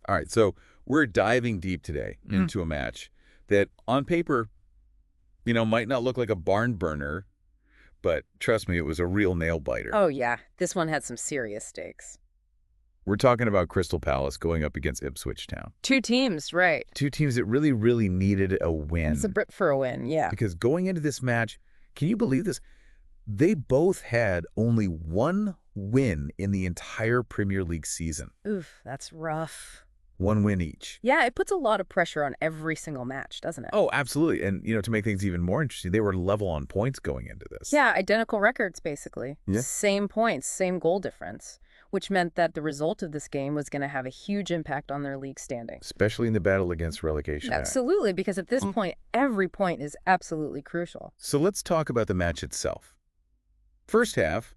All right, so we're diving deep today into a match that on paper, might not look like a barn burner, but trust me, it was a real nail biter. Oh, yeah. This one had some serious stakes. We're talking about Crystal Palace going up against Ipswich Town. Two teams, right. Two teams that really, really needed a win. It's a Brit for a win, yeah. Because going into this match, can you believe this? They both had only one win in the entire Premier League season. Oof, that's rough. One win each. Yeah, it puts a lot of pressure on every single match, doesn't it? Oh, absolutely. And, to make things even more interesting, they were level on points going into this. Yeah, identical records, basically. Yeah. Same points, same goal difference, which meant that the result of this game was going to have a huge impact on their league standing. Especially in the battle against relegation. Absolutely, because at this point, every point is absolutely crucial. So let's talk about the match itself. First half,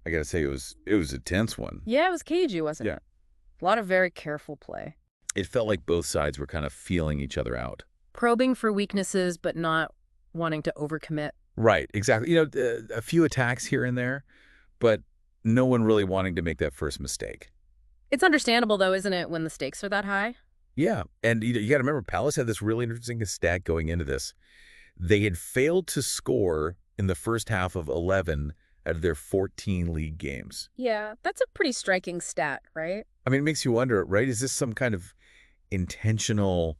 I got to say, it was a tense one. Yeah, it was cagey, wasn't Yeah. it? A lot of very careful play. It felt like both sides were kind of feeling each other out. Probing for weaknesses, but not wanting to overcommit. Right, exactly. A few attacks here and there, but no one really wanting to make that first mistake. It's understandable, though, isn't it, when the stakes are that high? Yeah, and you got to remember, Palace had this really interesting stat going into this. They had failed to score in the first half of 11 out of their 14 league games. Yeah, that's a pretty striking stat, right? I mean, it makes you wonder, right? Is this some kind of intentional,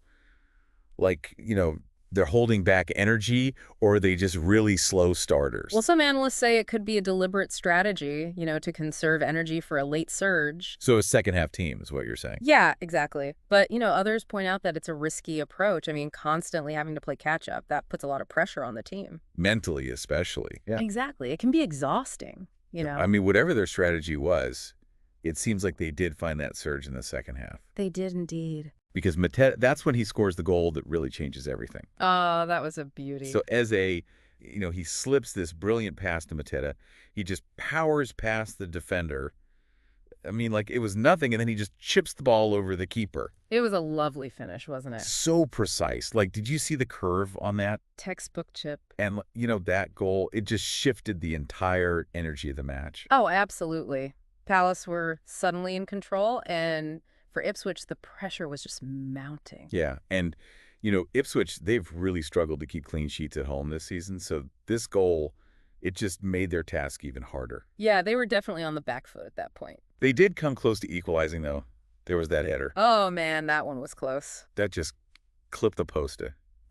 they're holding back energy, or are they just really slow starters? Well, some analysts say it could be a deliberate strategy, to conserve energy for a late surge. So a second-half team is what you're saying? Yeah, exactly. But, others point out that it's a risky approach. I mean, constantly having to play catch-up, that puts a lot of pressure on the team. Mentally, especially. Yeah. Exactly. It can be exhausting, I mean, whatever their strategy was, it seems like they did find that surge in the second half. They did indeed. Because Mateta, that's when he scores the goal that really changes everything. Oh, that was a beauty. So he slips this brilliant pass to Mateta. He just powers past the defender. I mean, it was nothing, and then he just chips the ball over the keeper. It was a lovely finish, wasn't it? So precise. Did you see the curve on that? Textbook chip. And, that goal, it just shifted the entire energy of the match. Oh, absolutely. Palace were suddenly in control, and for Ipswich, the pressure was just mounting. Yeah, and, Ipswich, they've really struggled to keep clean sheets at home this season, so this goal, it just made their task even harder. Yeah, they were definitely on the back foot at that point. They did come close to equalizing, though. There was that header. Oh, man, that one was close. That just clipped the post.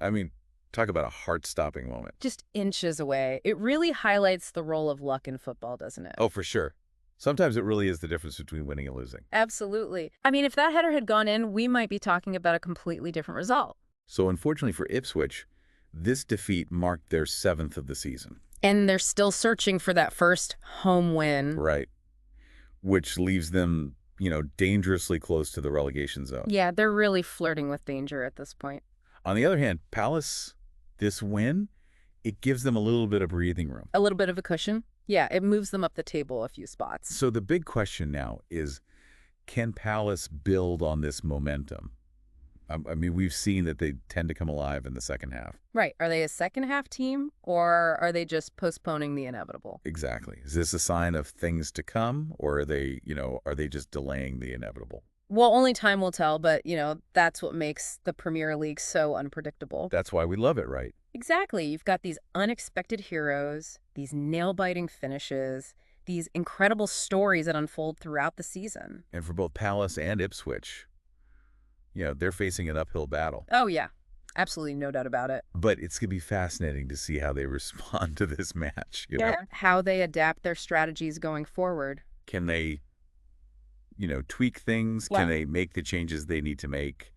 I mean, talk about a heart-stopping moment. Just inches away. It really highlights the role of luck in football, doesn't it? Oh, for sure. Sometimes it really is the difference between winning and losing. Absolutely. I mean, if that header had gone in, we might be talking about a completely different result. So unfortunately for Ipswich, this defeat marked their 7th of the season. And they're still searching for that first home win. Right. Which leaves them, dangerously close to the relegation zone. Yeah, they're really flirting with danger at this point. On the other hand, Palace, this win, it gives them a little bit of breathing room. A little bit of a cushion? Yeah, it moves them up the table a few spots. So the big question now is, can Palace build on this momentum? I mean, we've seen that they tend to come alive in the second half. Right. Are they a second-half team, or are they just postponing the inevitable? Exactly. Is this a sign of things to come, or are they just delaying the inevitable? Well, only time will tell, but, that's what makes the Premier League so unpredictable. That's why we love it, right? Exactly. You've got these unexpected heroes, these nail-biting finishes, these incredible stories that unfold throughout the season. And for both Palace and Ipswich, they're facing an uphill battle. Oh, yeah. Absolutely no doubt about it. But it's going to be fascinating to see how they respond to this match. You know? How they adapt their strategies going forward. Can they, tweak things? Yeah. Can they make the changes they need to make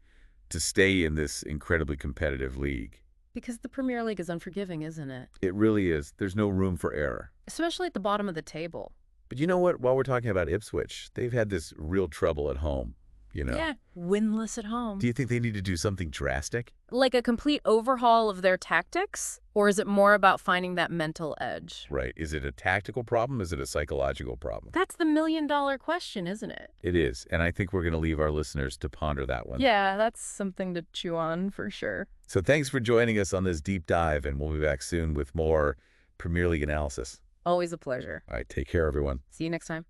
to stay in this incredibly competitive league? Because the Premier League is unforgiving, isn't it? It really is. There's no room for error. Especially at the bottom of the table. But you know what? While we're talking about Ipswich, they've had this real trouble at home. Yeah, winless at home. Do you think they need to do something drastic? Like a complete overhaul of their tactics? Or is it more about finding that mental edge? Right. Is it a tactical problem? Is it a psychological problem? That's the million-dollar question, isn't it? It is. And I think we're going to leave our listeners to ponder that one. Yeah, that's something to chew on for sure. So thanks for joining us on this deep dive, and we'll be back soon with more Premier League analysis. Always a pleasure. All right. Take care, everyone. See you next time.